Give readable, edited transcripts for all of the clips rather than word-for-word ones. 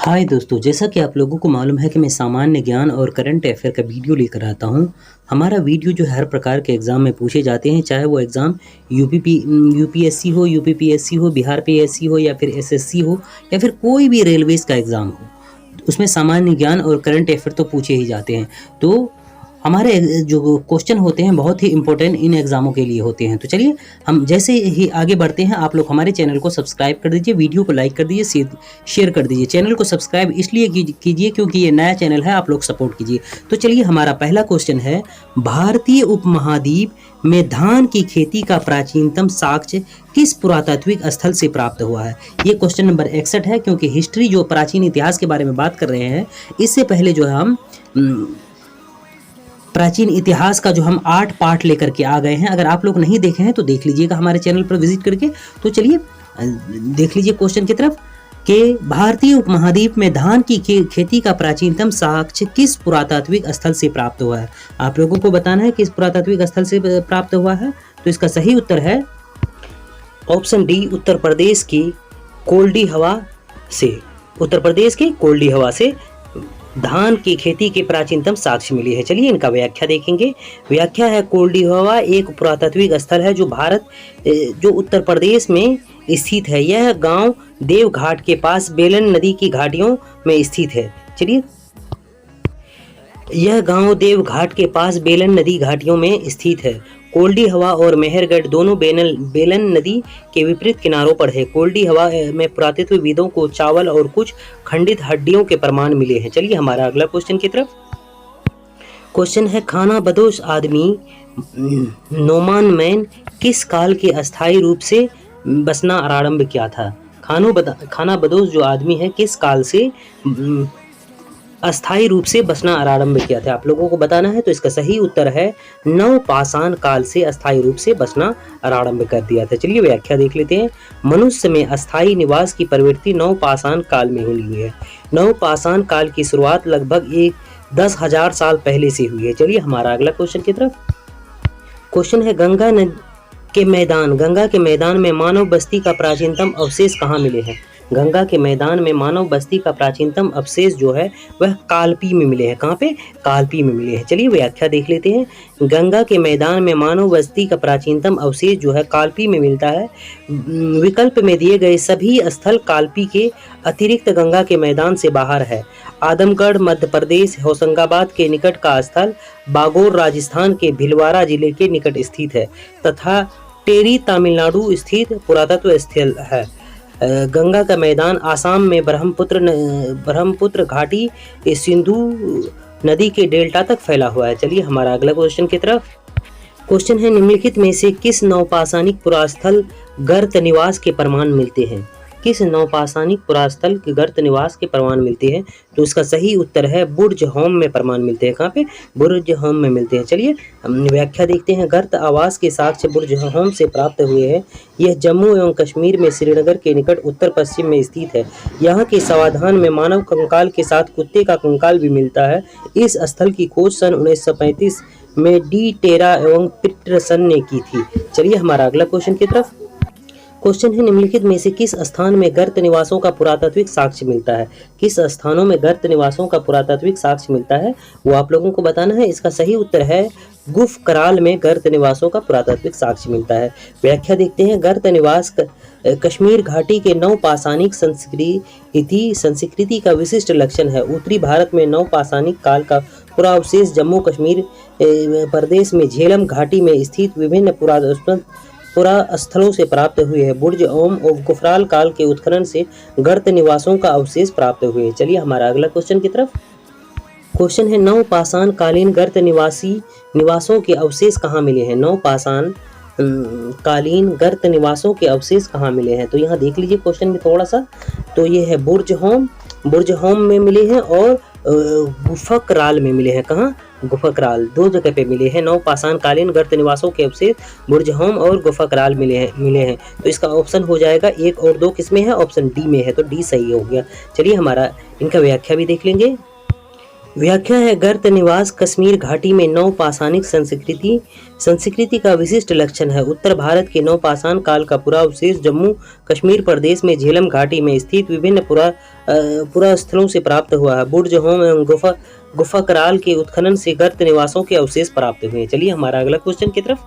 हाय दोस्तों, जैसा कि आप लोगों को मालूम है कि मैं सामान्य ज्ञान और करंट अफेयर का वीडियो लेकर आता हूँ। हमारा वीडियो जो है हर प्रकार के एग्ज़ाम में पूछे जाते हैं, चाहे वो एग्ज़ाम यूपीएससी हो, यूपीपीएससी हो, बिहार पीएससी हो या फिर एसएससी हो या फिर कोई भी रेलवेज़ का एग्ज़ाम हो। उसमें सामान्य ज्ञान और करंट अफेयर तो पूछे ही जाते हैं। तो हमारे जो क्वेश्चन होते हैं बहुत ही इम्पोर्टेंट इन एग्ज़ामों के लिए होते हैं। तो चलिए हम जैसे ही आगे बढ़ते हैं, आप लोग हमारे चैनल को सब्सक्राइब कर दीजिए, वीडियो को लाइक कर दीजिए, शेयर कर दीजिए। चैनल को सब्सक्राइब इसलिए कीजिए क्योंकि ये नया चैनल है, आप लोग सपोर्ट कीजिए। तो चलिए हमारा पहला क्वेश्चन है, भारतीय उपमहाद्वीप में धान की खेती का प्राचीनतम साक्ष्य किस पुरातात्विक स्थल से प्राप्त हुआ है? ये क्वेश्चन नंबर 61 है, क्योंकि हिस्ट्री जो प्राचीन इतिहास के बारे में बात कर रहे हैं, इससे पहले जो है हम प्राचीन इतिहास का जो हम 8 पार्ट लेकर के आ गए हैं। अगर आप लोग नहीं देखे हैं तो देख लीजिएगा हमारे चैनल पर विजिट करके। तो चलिए देख लीजिए क्वेश्चन की तरफ कि भारतीय उपमहाद्वीप में धान की खेती का प्राचीनतम साक्ष्य किस पुरातात्विक स्थल से प्राप्त हुआ है? आप लोगों को बताना है किस पुरातात्विक स्थल से प्राप्त हुआ है। तो इसका सही उत्तर है ऑप्शन डी, उत्तर प्रदेश की कोल्डी हवा से। उत्तर प्रदेश की कोल्डी हवा से धान की खेती के प्राचीनतम साक्ष्य मिली है। चलिए इनका व्याख्या देखेंगे। व्याख्या है, कोल्डी हवा एक पुरातात्विक स्थल है जो उत्तर प्रदेश में स्थित है। यह गांव देवघाट के पास बेलन नदी की घाटियों में स्थित है। चलिए, यह गांव देवघाट के पास बेलन नदी घाटियों में स्थित है। कोल्डी हवा और मेहरगढ़ दोनों बेलन नदी के विपरीत किनारों पर है। कोल्डी हवा में पुरातत्वविदों को चावल और कुछ खंडित हड्डियों के प्रमाण मिले हैं। चलिए हमारा अगला क्वेश्चन की तरफ। क्वेश्चन है, खाना बदोश आदमी नोमान मैन किस काल के अस्थायी रूप से बसना आरंभ किया था? खाना बदोश जो आदमी है किस काल से अस्थायी रूप से बसना आरंभ किया था? आप लोगों को बताना है। तो इसका सही उत्तर है नवपाषाण काल से अस्थायी रूप से बसना आरंभ कर दिया था। चलिए व्याख्या देख लेते हैं। मनुष्य में अस्थायी निवास की प्रवृत्ति नवपाषाण काल में हुई है। नवपाषाण काल की शुरुआत लगभग 10,000 साल पहले से हुई है। चलिए हमारा अगला क्वेश्चन की तरफ। क्वेश्चन है, गंगा के मैदान में मानव बस्ती का प्राचीनतम अवशेष कहाँ मिले हैं? गंगा के मैदान में मानव बस्ती का प्राचीनतम अवशेष जो है वह कालपी में मिले हैं। कहाँ पे? कालपी में मिले हैं। चलिए व्याख्या देख लेते हैं। गंगा के मैदान में मानव बस्ती का प्राचीनतम अवशेष जो है कालपी में मिलता है। विकल्प में दिए गए सभी स्थल कालपी के अतिरिक्त गंगा के मैदान से बाहर है। आदमगढ़ मध्य प्रदेश होशंगाबाद के निकट का स्थल बागोर राजस्थान के भीलवाड़ा जिले के निकट स्थित है तथा टेरी तमिलनाडु स्थित पुरातत्व स्थल है। गंगा का मैदान आसाम में ब्रह्मपुत्र घाटी सिंधु नदी के डेल्टा तक फैला हुआ है। चलिए हमारा अगला क्वेश्चन की तरफ। क्वेश्चन है, निम्नलिखित में से किस नवपाषाणिक पुरास्थल गर्त निवास के प्रमाण मिलते हैं? किस नवपाषाणिक पुरास्थल के गर्त निवास के प्रमाण मिलते हैं? तो इसका सही उत्तर है बुर्ज होम में प्रमाण मिलते हैं। कहाँ पे? बुर्ज होम में मिलते हैं। चलिए हम व्याख्या देखते हैं। गर्त आवास के साक्ष्य बुर्ज होम से प्राप्त हुए हैं। यह जम्मू एवं कश्मीर में श्रीनगर के निकट उत्तर पश्चिम में स्थित है। यहाँ के समाधान में मानव कंकाल के साथ कुत्ते का कंकाल भी मिलता है। इस स्थल की खोज सन 1935 में डी टेरा एवं पीटरसन ने की थी। चलिए हमारा अगला क्वेश्चन की तरफ। क्वेश्चन है, निम्नलिखित में से किस स्थान में गर्त निवासों का पुरातात्विक साक्ष्य मिलता है? किस स्थानों में गर्त निवासों का पुरातात्विक साक्ष्य मिलता है वो आप लोगों को बताना है। इसका सही उत्तर है गुफ कराल में गर्त निवासों का पुरातात्विक साक्ष्य मिलता है। व्याख्या देखते हैं। गर्त निवास कश्मीर घाटी के नवपाषाणिक संस्कृति का विशिष्ट लक्षण है। उत्तरी भारत में नवपाषाणिक काल का पूरा अवशेष जम्मू कश्मीर प्रदेश में झेलम घाटी में स्थित विभिन्न पुरास्थलों से प्राप्त हुए हैं। बुर्ज ओम और गुफराल काल के उत्खनन से गर्त निवासों का अवशेष प्राप्त हुए हैं। चलिए हमारा अगला क्वेश्चन की तरफ। क्वेश्चन है, नवपाषाण कालीन गर्त निवासों के अवशेष कहाँ मिले हैं? नवपाषाण कालीन गर्त निवासों के अवशेष कहाँ मिले हैं? तो यहाँ देख लीजिए क्वेश्चन में थोड़ा सा। तो ये है बुर्ज होम में मिले हैं और गुफकराल में मिले हैं। कहाँ? गुफकराल, 2 जगह पे मिले हैं। नवपाषाण कालीन गर्त निवासों के अवशेष बुर्ज होम और गुफकराल मिले हैं। तो इसका ऑप्शन हो जाएगा 1 और 2 किसमें है? ऑप्शन डी में है। तो डी सही हो गया। चलिए हमारा इनका व्याख्या भी देख लेंगे। व्याख्या है गर्त निवास कश्मीर घाटी में नवपाषाणिक संस्कृति का विशिष्ट लक्षण है। उत्तर भारत के नवपाषाण काल का पूरा अवशेष जम्मू कश्मीर प्रदेश में झेलम घाटी में स्थित विभिन्न पुरास्थलों से प्राप्त हुआ है। बुर्ज होम एवं गुफा कराल के उत्खनन से गर्त निवासों के अवशेष प्राप्त हुए। चलिए हमारा अगला क्वेश्चन की तरफ।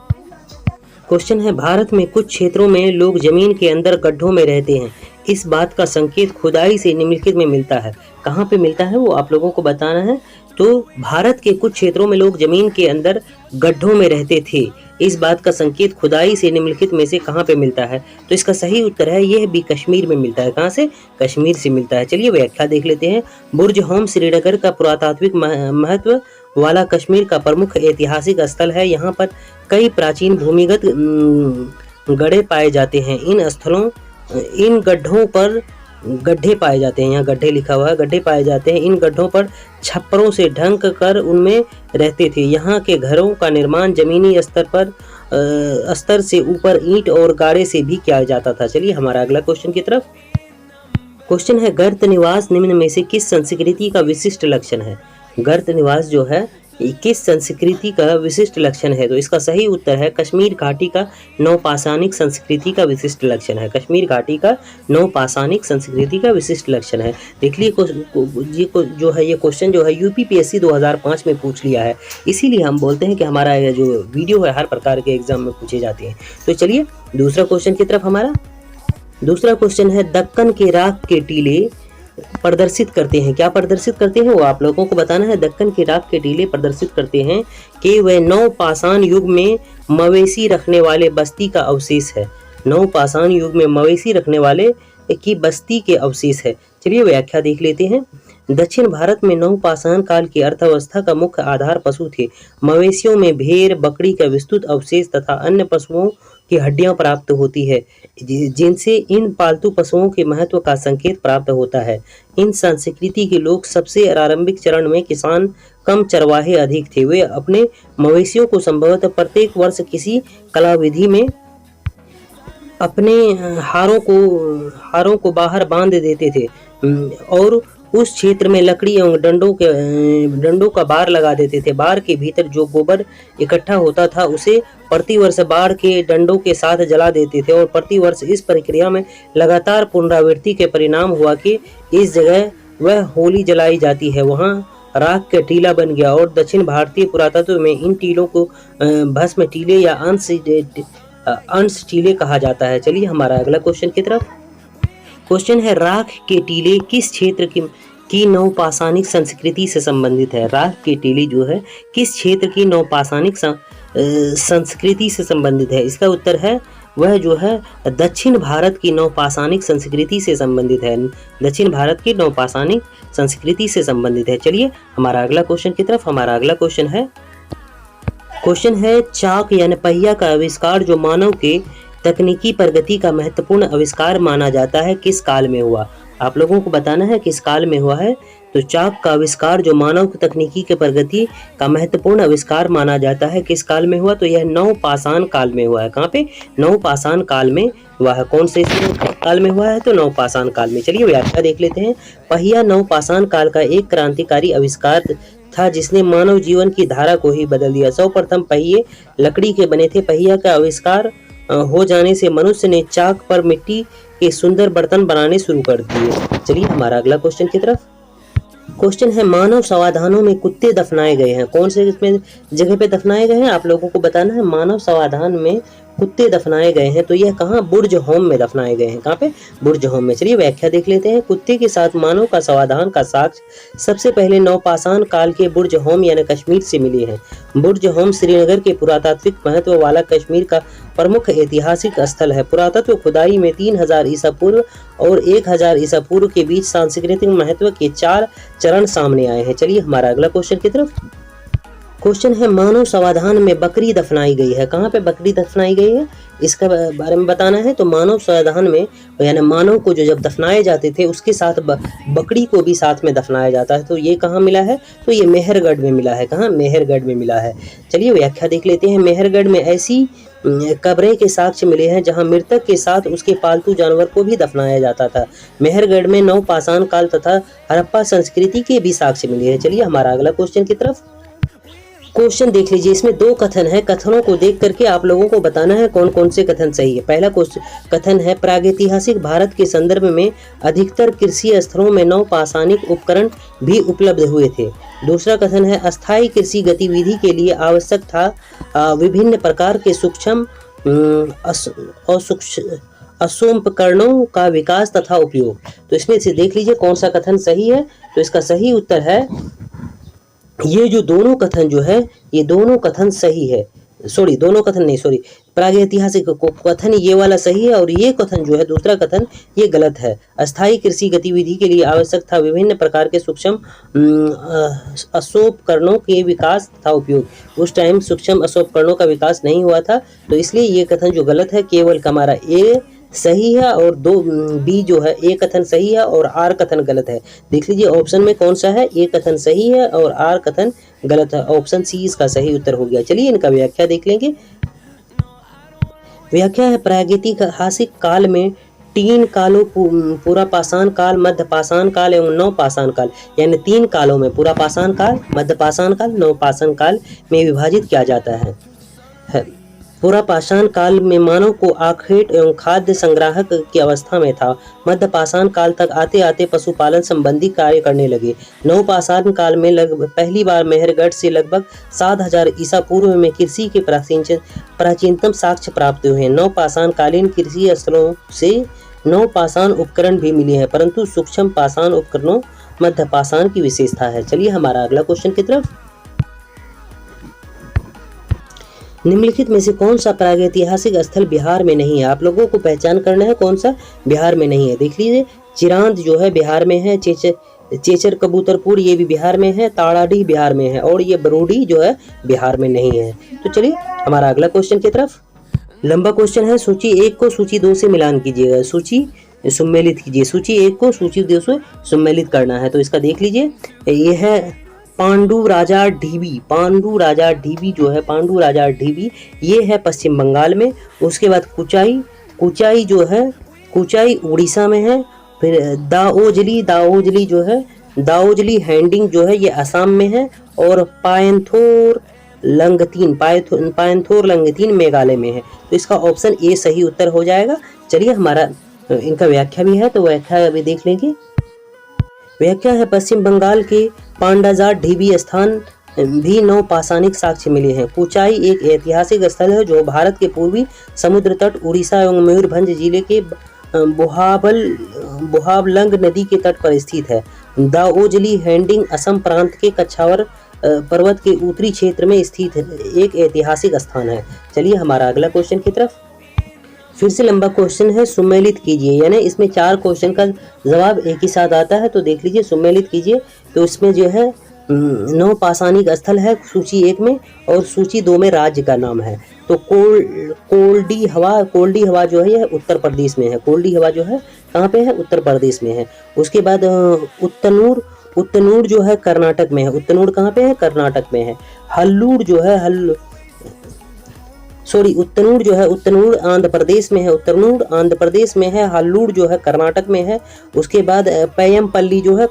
क्वेश्चन है भारत में कुछ क्षेत्रों में लोग जमीन के अंदर गड्ढों में रहते हैं। इस बात का संकेत खुदाई से निम्नलिखित में मिलता है। कहाँ पे मिलता है वो आप लोगों को बताना है। तो भारत के कुछ क्षेत्रों में लोग जमीन के अंदर गड्ढों में रहते थे। इस बात का संकेत खुदाई से निम्नलिखित में से कहाँ पे मिलता है? तो इसका सही उत्तर है यह भी कश्मीर में मिलता है। कहाँ से? कश्मीर से मिलता है। चलिए व्याख्या देख लेते हैं। बुर्ज होम श्रीनगर का पुरातात्विक महत्व वाला कश्मीर का प्रमुख ऐतिहासिक स्थल है। यहाँ पर कई प्राचीन भूमिगत गड्ढे पाए जाते हैं। इन गड्ढों पर गड्ढे पाए जाते हैं। यहाँ गड्ढे लिखा हुआ है, गड्ढे पाए जाते हैं। इन गड्ढों पर छप्परों से ढंक कर उनमें रहते थे। यहाँ के घरों का निर्माण जमीनी स्तर से ऊपर ईंट और गारे से भी किया जाता था। चलिए हमारा अगला क्वेश्चन की तरफ। क्वेश्चन है गर्त निवास निम्न में से किस संस्कृति का विशिष्ट लक्षण है? गर्त निवास जो है किस संस्कृति का विशिष्ट लक्षण है? तो इसका सही उत्तर है कश्मीर घाटी का नवपाषाणिक संस्कृति का विशिष्ट लक्षण है। कश्मीर घाटी का नवपाषाणिक संस्कृति का विशिष्ट लक्षण है। देख लिए जो है ये क्वेश्चन जो है यूपीपीएससी 2005 में पूछ लिया है। इसीलिए हम बोलते हैं कि हमारा ये जो वीडियो है हर प्रकार के एग्जाम में पूछे जाते हैं। तो चलिए दूसरा क्वेश्चन की तरफ। हमारा दूसरा क्वेश्चन है दक्कन के राख के टीले प्रदर्शित करते हैं। क्या प्रदर्शित करते हैं वो आप लोगों को बताना है। दक्कन के राख के टीले प्रदर्शित करते हैं कि वह नवपाषाण युग में मवेशी रखने वाले बस्ती का अवशेष है। नवपाषाण युग में मवेशी रखने वाले की बस्ती के अवशेष है। चलिए व्याख्या देख लेते हैं। दक्षिण भारत में नवपाषाण काल की अर्थव्यवस्था का मुख्य आधार पशु थे। मवेशियों में भेड़ बकरी का विस्तृत अवशेष तथा अन्य पशुओं की हड्डियां प्राप्त होती है, जिनसे इन पालतू पशुओं के महत्व का संकेत प्राप्त होता है। इन संस्कृति के लोग सबसे आरंभिक चरण में किसान कम चरवाहे अधिक थे। वे अपने मवेशियों को संभवतः प्रत्येक वर्ष किसी कला विधि में अपने हारों को बाहर बांध देते थे और उस क्षेत्र में लकड़ी एवं डंडों का बार लगा देते थे। बार के भीतर जो गोबर इकट्ठा होता था उसे प्रतिवर्ष बार के डंडों के साथ जला देते थे और प्रतिवर्ष इस प्रक्रिया में लगातार पुनरावृत्ति के परिणाम हुआ कि इस जगह वह होली जलाई जाती है। वहाँ राख का टीला बन गया और दक्षिण भारतीय पुरातत्व में इन टीलों को भस्म टीले या अंश टीले कहा जाता है। चलिए हमारा अगला क्वेश्चन की तरफ। क्वेश्चन है राख के टीले किस क्षेत्र की नवपाषाणिक संस्कृति से संबंधित है? राख के टीले जो है किस क्षेत्र की नवपाषाणिक संस्कृति से संबंधित है? इसका उत्तर है वह जो है दक्षिण भारत की नवपाषाणिक संस्कृति से संबंधित है। दक्षिण भारत की नवपाषाणिक संस्कृति से संबंधित है। चलिए हमारा अगला क्वेश्चन की तरफ। हमारा अगला क्वेश्चन है चाक यानी पहिया का आविष्कार जो मानव के तकनीकी प्रगति का महत्वपूर्ण आविष्कार माना जाता है किस काल में हुआ? आप लोगों को बताना है किस काल में हुआ है। तो चाक का आविष्कार जो मानव तकनीकी के प्रगति का महत्वपूर्ण आविष्कार माना जाता है किस काल में हुआ? तो यह नवपाषाण काल में हुआ है। कहाँ पे? नवपाषाण काल में हुआ है। कौन से काल में हुआ है? तो नवपाषाण काल में। चलिए व्याख्या देख लेते हैं। पहिया नवपाषाण काल का एक क्रांतिकारी आविष्कार था जिसने मानव जीवन की धारा को ही बदल दिया। सर्वप्रथम पहिए लकड़ी के बने थे। पहिया का आविष्कार हो जाने से मनुष्य ने चाक पर मिट्टी के सुंदर बर्तन बनाने शुरू कर दिए। चलिए हमारा अगला क्वेश्चन की तरफ। क्वेश्चन है मानव समाधानों में कुत्ते दफनाए गए हैं। कौन से इसमें जगह पे दफनाए गए हैं आप लोगों को बताना है। मानव समाधान में कुत्ते दफनाए गए हैं तो यह कहाँ? बुर्ज होम में दफनाए गए हैं। कहाँ पे? बुर्ज होम में। चलिए व्याख्या देख लेते हैं। कुत्ते के साथ मानव का समाधान का साक्ष्य सबसे पहले नवपाषाण काल के बुर्ज होम यानी कश्मीर से मिले हैं। बुर्ज होम श्रीनगर के पुरातात्विक महत्व वाला कश्मीर का प्रमुख ऐतिहासिक स्थल है। पुरातत्व खुदाई में 3000 ईसा पूर्व और 1000 ईसा पूर्व के बीच सांस्कृतिक महत्व के 4 चरण सामने आए हैं। चलिए हमारा अगला क्वेश्चन की तरफ। क्वेश्चन है मानव समाधान में बकरी दफनाई गई है। कहाँ पे बकरी दफनाई गई है इसका बारे में बताना है। तो मानव समाधान में यानी मानव को जो जब दफनाए जाते थे उसके साथ बकरी को भी साथ में दफनाया जाता है। तो ये कहाँ मिला है? तो ये मेहरगढ़ में मिला है। कहाँ? मेहरगढ़ में मिला है। चलिए व्याख्या देख लेते हैं। मेहरगढ़ में ऐसी कब्रें के साक्ष्य मिले हैं जहां मृतक के साथ उसके पालतू जानवर को भी दफनाया जाता था। मेहरगढ़ में नवपाषाण काल तथा हड़प्पा संस्कृति के भी साक्ष्य मिले हैं। चलिए हमारा अगला क्वेश्चन की तरफ। क्वेश्चन देख लीजिए, इसमें दो कथन है। कथनों को देख करके आप लोगों को बताना है कौन कौन से कथन सही है। पहला कथन है, प्रागैतिहासिक भारत के संदर्भ में अधिकतर कृषि स्थलों में नवपाषाणिक उपकरण भी उपलब्ध हुए थे। दूसरा कथन है, अस्थायी कृषि गतिविधि के लिए आवश्यक था विभिन्न प्रकार के सूक्ष्म असोपकरणों का विकास तथा उपयोग। तो इसमें से देख लीजिए कौन सा कथन सही है। तो इसका सही उत्तर है, ये जो दोनों कथन जो है, ये दोनों कथन सही है। दोनों कथन नहीं, प्रागैतिहासिक कथन ये वाला सही है और ये कथन जो है, दूसरा कथन, ये गलत है। अस्थायी कृषि गतिविधि के लिए आवश्यक था विभिन्न प्रकार के सूक्ष्म असोपकरणों के विकास तथा उपयोग। उस टाइम सूक्ष्म असोपकरणों का विकास नहीं हुआ था, तो इसलिए ये कथन जो गलत है। केवल हमारा ए सही है और दो बी जो है, ए कथन सही है और आर कथन गलत है। देख लीजिए ऑप्शन में कौन सा है, ए कथन सही है और आर कथन गलत है। ऑप्शन सी इसका सही उत्तर हो गया। चलिए इनका व्याख्या देख लेंगे। व्याख्या है, प्रागैतिहासिक काल में 3 कालों पूरा पाषाण काल, मध्य पाषाण काल एवं नवपाषाण काल, यानी 3 कालों में पूरा पाषाण काल, मध्य पाषाण काल, नवपाषाण काल में विभाजित किया जाता है। पूरा पाषाण काल में मानव को आखेट एवं खाद्य संग्राहक की अवस्था में था। मध्य पाषाण काल तक आते आते पशुपालन संबंधी कार्य करने लगे। नवपाषाण काल में लगभग पहली बार मेहरगढ़ से लगभग 7000 ईसा पूर्व में कृषि के प्राचीनतम साक्ष्य प्राप्त हुए हैं। नवपाषाण कालीन कृषि स्थलों से नवपाषाण उपकरण भी मिले हैं, परंतु सूक्ष्म पाषाण उपकरणों मध्य पाषाण की विशेषता है। चलिए हमारा अगला क्वेश्चन की तरफ। निम्नलिखित में से कौन सा प्रागैतिहासिक स्थल बिहार में नहीं है? आप लोगों को पहचान करना है कौन सा बिहार में नहीं है। देख लीजिए, चिरांद जो है बिहार में है, चेचर कबूतरपुर ये भी बिहार में है, ताड़ाडीह बिहार में है और ये बरूडी जो है बिहार में नहीं है। तो चलिए हमारा अगला क्वेश्चन की तरफ। लंबा क्वेश्चन है, सूची 1 को सूची 2 से मिलान कीजिएगा, सूची सम्मिलित कीजिए। सूची 1 को सूची 2 से सम्मिलित करना है। तो इसका देख लीजिए, ये है पांडु राजा ढीबी। पांडु राजा ढीबी जो है, पांडु राजा ढीबी ये है पश्चिम बंगाल में। उसके बाद कुचाई जो है, कुचाई उड़ीसा में है। फिर दाओजली जो है, दाओजली हैंडिंग जो है ये असम में है। और पायंथोर लंगतीन मेघालय में है। तो इसका ऑप्शन ए सही उत्तर हो जाएगा। चलिए हमारा इनका व्याख्या भी है, तो व्याख्या अभी देख लेंगे। व्याख्या है, पश्चिम बंगाल के पांडाजार ढीबी स्थान भी नवपाषाणिक साक्ष्य मिले हैं। कुचाई एक ऐतिहासिक स्थल है जो भारत के पूर्वी समुद्र तट, उड़ीसा एवं मयूरभंज जिले के बोहाबलंग नदी के तट पर स्थित है। दाओजली हैंडिंग असम प्रांत के कछावर पर्वत के उत्तरी क्षेत्र में स्थित एक ऐतिहासिक स्थान है। चलिए हमारा अगला क्वेश्चन की तरफ। फिर से लंबा क्वेश्चन है, सम्मिलित कीजिए, यानी इसमें 4 क्वेश्चन का जवाब एक ही साथ आता है। तो देख लीजिए, सम्मिलित कीजिए। तो इसमें जो है नवपाषाणिक स्थल है सूची 1 में और सूची 2 में राज्य का नाम है। तो कोल्डी हवा जो है यह उत्तर प्रदेश में है। कोल्डी हवा जो है कहाँ पे है? उत्तर प्रदेश में है। उसके बाद उत्तनूर जो है कर्नाटक में है। उत्तनूर कहाँ पे है? कर्नाटक में है। उत्तनूर जो है, उत्तनूर आंध्र प्रदेश में है। उत्तनूर आंध्र प्रदेश में है। हल्लूर जो है कर्नाटक में है। उसके बाद पय्यमपल्ली जो है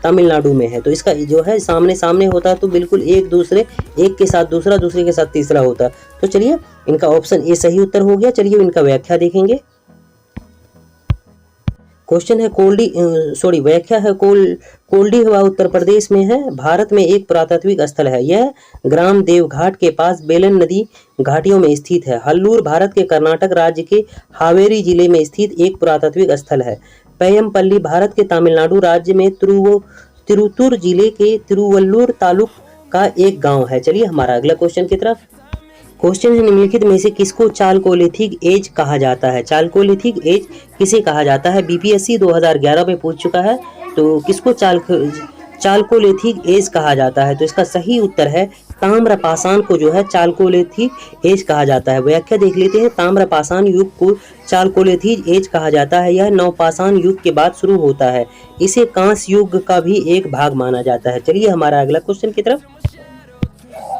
तमिलनाडु में है। तो इसका जो है सामने सामने होता है, तो बिल्कुल एक के साथ दूसरा, दूसरे के साथ तीसरा होता है। तो चलिए इनका ऑप्शन ए सही उत्तर हो गया। चलिए इनका व्याख्या देखेंगे। क्वेश्चन है व्याख्या है, कोल्डी हवा उत्तर प्रदेश में है। भारत में एक पुरातात्विक स्थल है। यह ग्राम देवघाट के पास बेलन नदी घाटियों में स्थित है। हल्लूर भारत के कर्नाटक राज्य के हावेरी जिले में स्थित एक पुरातात्विक स्थल है। पय्यमपल्ली भारत के तमिलनाडु राज्य में तिरुत्तूर जिले के तिरुवल्लूर तालुक का एक गांव है। चलिए हमारा अगला क्वेश्चन की तरफ। क्वेश्चन है, निम्नलिखित में से किसको चालकोलिथिक एज कहा जाता है? चालकोलिथिक एज किसे कहा जाता है? बीपीएससी 2011 में पूछ चुका है। तो किसको चालकोलिथिक एज कहा जाता है? तो इसका सही उत्तर है, ताम्रपाषाण को जो है चालकोलिथिक एज कहा जाता है। व्याख्या देख लेते हैं। ताम्रपाषाण युग को चालकोलिथिक एज कहा जाता है। यह नवपाषाण युग के बाद शुरू होता है। इसे कांस्य युग का भी एक भाग माना जाता है। चलिए हमारा अगला क्वेश्चन की तरफ।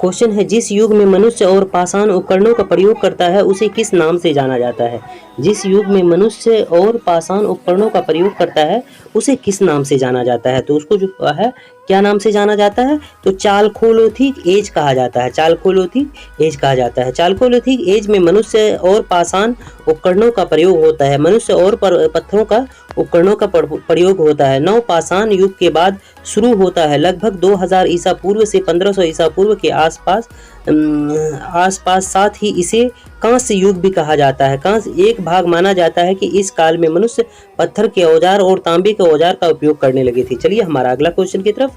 क्वेश्चन है, जिस युग में मनुष्य और पाषाण उपकरणों का प्रयोग करता है उसे किस नाम से जाना जाता है? जिस युग में मनुष्य और पाषाण उपकरणों का प्रयोग करता है उसे किस नाम से जाना जाता है? तो उसको जो है क्या नाम से जाना जाता है? तो चालकोलिथिक एज कहा जाता है। चालकोलिथिक एज कहा जाता है। चालकोलिथिक एज में मनुष्य और पाषाण उपकरणों का प्रयोग होता है। मनुष्य और पत्थरों का उपकरणों का प्रयोग होता है। नव पाषाण युग के बाद शुरू होता है। लगभग 2000 ईसा पूर्व से 1500 ईसा पूर्व के आसपास साथ ही इसे कांस्य युग भी कहा जाता है। कांस्य एक भाग माना जाता है कि इस काल में मनुष्य पत्थर के औजार और तांबे के औजार का उपयोग करने लगे थे। चलिए हमारा अगला क्वेश्चन की तरफ।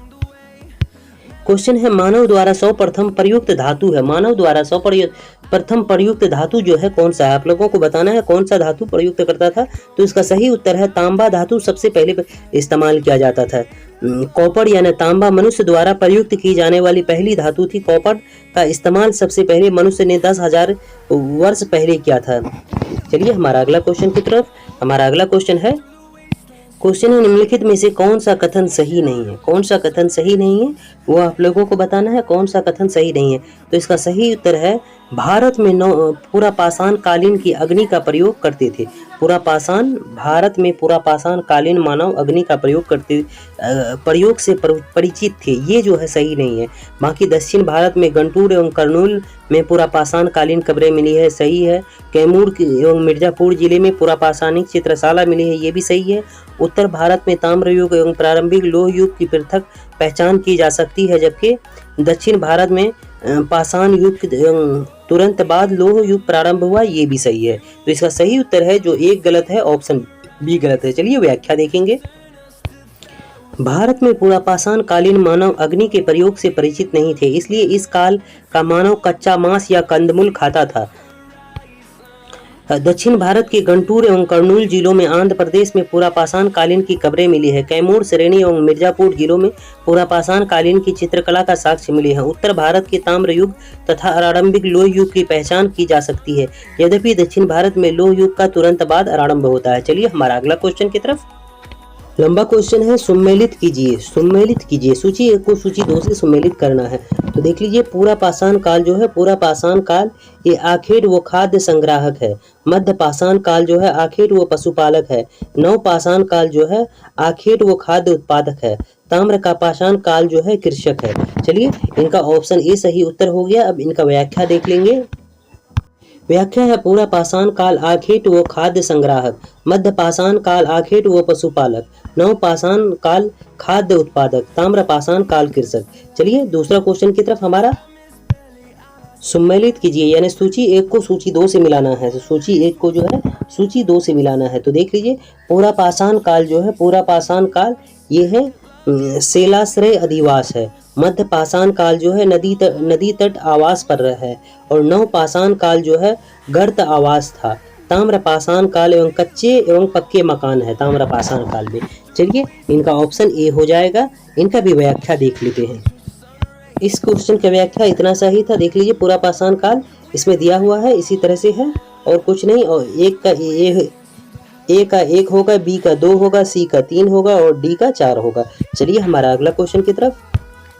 क्वेश्चन है, मानव द्वारा सर्वप्रथम प्रयुक्त धातु है। मानव द्वारा सर्वप्रथम प्रयुक्त धातु जो है कौन सा है? आप लोगों को बताना है कौन सा धातु प्रयुक्त करता था। तो इसका सही उत्तर है तांबा धातु सबसे पहले इस्तेमाल किया जाता था। कॉपर यानी तांबा मनुष्य द्वारा प्रयुक्त की जाने वाली पहली धातु थी। कॉपर का इस्तेमाल सबसे पहले मनुष्य ने 10,000 वर्ष पहले किया था। चलिए हमारा अगला क्वेश्चन की तरफ। हमारा अगला क्वेश्चन है निम्नलिखित में से कौन सा कथन सही नहीं है? कौन सा कथन सही नहीं है वो आप लोगों को बताना है कौन सा कथन सही नहीं है। तो इसका सही उत्तर है भारत में पूरा पाषाण कालीन की अग्नि का प्रयोग करते थे। भारत में पूरा पाषाण कालीन मानव अग्नि का प्रयोग से परिचित थे। ये जो है सही नहीं है। बाकी दक्षिण भारत में गंटूर एवं कर्नूल में पूरा पाषाण कालीन कब्रें मिली है, सही है। कैमूर एवं मिर्जापुर जिले में पूरा पाषाणिक चित्रशाला मिली है, ये भी सही है। उत्तर भारत में ताम्र युग एवं प्रारंभिक लोह युग की पृथक पहचान की जा सकती है, जबकि दक्षिण भारत में पाषाण युग तुरंत बाद लोह युग प्रारंभ हुआ, ये भी सही है। तो इसका सही उत्तर है जो एक गलत है, ऑप्शन बी गलत है। चलिए व्याख्या देखेंगे। भारत में पूरा पाषाण कालीन मानव अग्नि के प्रयोग से परिचित नहीं थे, इसलिए इस काल का मानव कच्चा मांस या कंदमूल खाता था। दक्षिण भारत के गंटूर एवं कर्नूल जिलों में आंध्र प्रदेश में पूरा पाषाण कालीन की कब्रें मिली है। कैमूर, श्रेणी एवं मिर्जापुर जिलों में पूरा पाषाण कालीन की चित्रकला का साक्ष्य मिले हैं। उत्तर भारत के ताम्र युग तथा आरंभिक लोह युग की पहचान की जा सकती है, यद्यपि दक्षिण भारत में लोह युग का तुरंत बाद आरंभ होता है। चलिए हमारा अगला क्वेश्चन की तरफ। लंबा क्वेश्चन है, सम्मिलित कीजिए। सूची 1 को सूची 2 से सम्मिलित करना है। तो देख लीजिए, पूरा पाषाण काल जो है, पूरा पाषाण काल ये आखेट व खाद्य संग्राहक है। मध्य पाषाण काल जो है आखेट व पशुपालक है। नव पाषाण काल जो है आखेट व खाद्य उत्पादक है। ताम्र का पाषाण काल जो है कृषक है। चलिए इनका ऑप्शन ए सही उत्तर हो गया। अब इनका व्याख्या देख लेंगे। व्याख्या है, पूरा पाषाण काल आखेट व खाद्य संग्राहक, मध्य पाषाण काल आखेट व पशुपालक, नव पाषाण काल खाद्य उत्पादक, ताम्र पाषाण काल कृषक। चलिए दूसरा क्वेश्चन की तरफ हमारा। सम्मिलित कीजिए यानी सूची 1 को सूची 2 से मिलाना है। तो सूची 1 को जो है सूची 2 से मिलाना है। तो देख लीजिए, पूरा पाषाण काल जो है, पूरा पाषाण काल ये है शैलाश्रय अधिवास है। मध्य पाषाण काल जो है नदी तट आवास पर है। और नव पाषाण काल जो है गर्त आवास था। ताम्र पाषाण काल एवं कच्चे एवं पक्के मकान है ताम्र पाषाण काल में। चलिए इनका ऑप्शन ए हो जाएगा। इनका भी व्याख्या देख लेते हैं। इस क्वेश्चन का व्याख्या इतना सही था, देख लीजिए, पूरा पाषाण काल इसमें दिया हुआ है, इसी तरह से है और कुछ नहीं। और ए का 1 होगा, बी का 2 होगा, सी का 3 होगा और डी का 4 होगा। चलिए हमारा अगला क्वेश्चन की तरफ।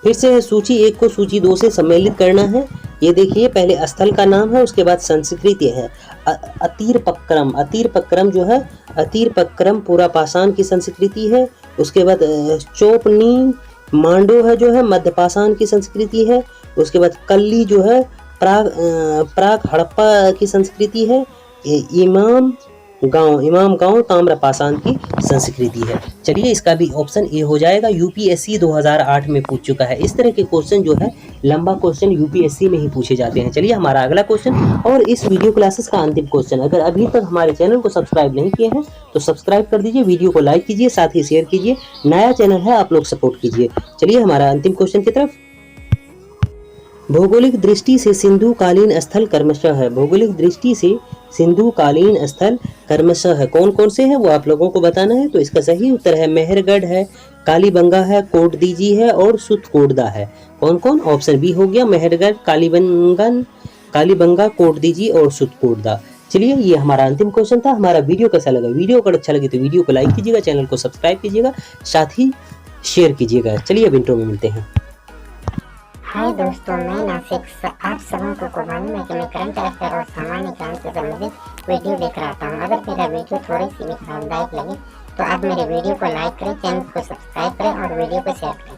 फिर से सूची 1 को सूची 2 से सम्मिलित करना है। ये देखिए, पहले स्थल का नाम है, उसके बाद संस्कृति है। अतीरपक्रम जो है, अतीरपक्रम पूरा पाषाण की संस्कृति है। उसके बाद चोपनी मांडो है जो है मध्य पाषाण की संस्कृति है। उसके बाद कल्ली जो है प्राग हड़प्पा की संस्कृति है। इमाम गांव ताम्र पाषाण की संस्कृति है। चलिए इसका भी ऑप्शन ए हो जाएगा। यूपीएससी 2008 में पूछ चुका है। इस तरह के क्वेश्चन जो है लंबा क्वेश्चन यूपीएससी में ही पूछे जाते हैं। चलिए हमारा अगला क्वेश्चन और इस वीडियो क्लासेस का अंतिम क्वेश्चन। अगर अभी तक हमारे चैनल को सब्सक्राइब नहीं किए हैं तो सब्सक्राइब कर दीजिए, वीडियो को लाइक कीजिए, साथ ही शेयर कीजिए। नया चैनल है, आप लोग सपोर्ट कीजिए। चलिए हमारा अंतिम क्वेश्चन की तरफ। भौगोलिक दृष्टि से सिंधु कालीन स्थल क्रमशः है। भौगोलिक दृष्टि से सिंधु कालीन स्थल क्रमशः है। कौन कौन से हैं वो आप लोगों को बताना है। तो इसका सही उत्तर है मेहरगढ़ है, कालीबंगा है, कोटदीजी है और सुतकोटदा है। कौन कौन? ऑप्शन बी हो गया, मेहरगढ़, कालीबंगा, कोटदीजी और सुतकोटदा। चलिए ये हमारा अंतिम क्वेश्चन था। हमारा वीडियो कैसा लगा? वीडियो अगर अच्छा लगे तो वीडियो को लाइक कीजिएगा, चैनल को सब्सक्राइब कीजिएगा, साथ ही शेयर कीजिएगा। चलिए अब इंट्रो में मिलते हैं। हाय दोस्तों, मैं नासिक आप सबों को मालूम है कि मैं करंट अफेयर और सामान्य ज्ञान से संबंधित वीडियो लेकर आता हूँ। अगर मेरा वीडियो थोड़ी सी भी आरामदायक लगे तो आप मेरे वीडियो को लाइक करें, चैनल को सब्सक्राइब करें और वीडियो को शेयर करें।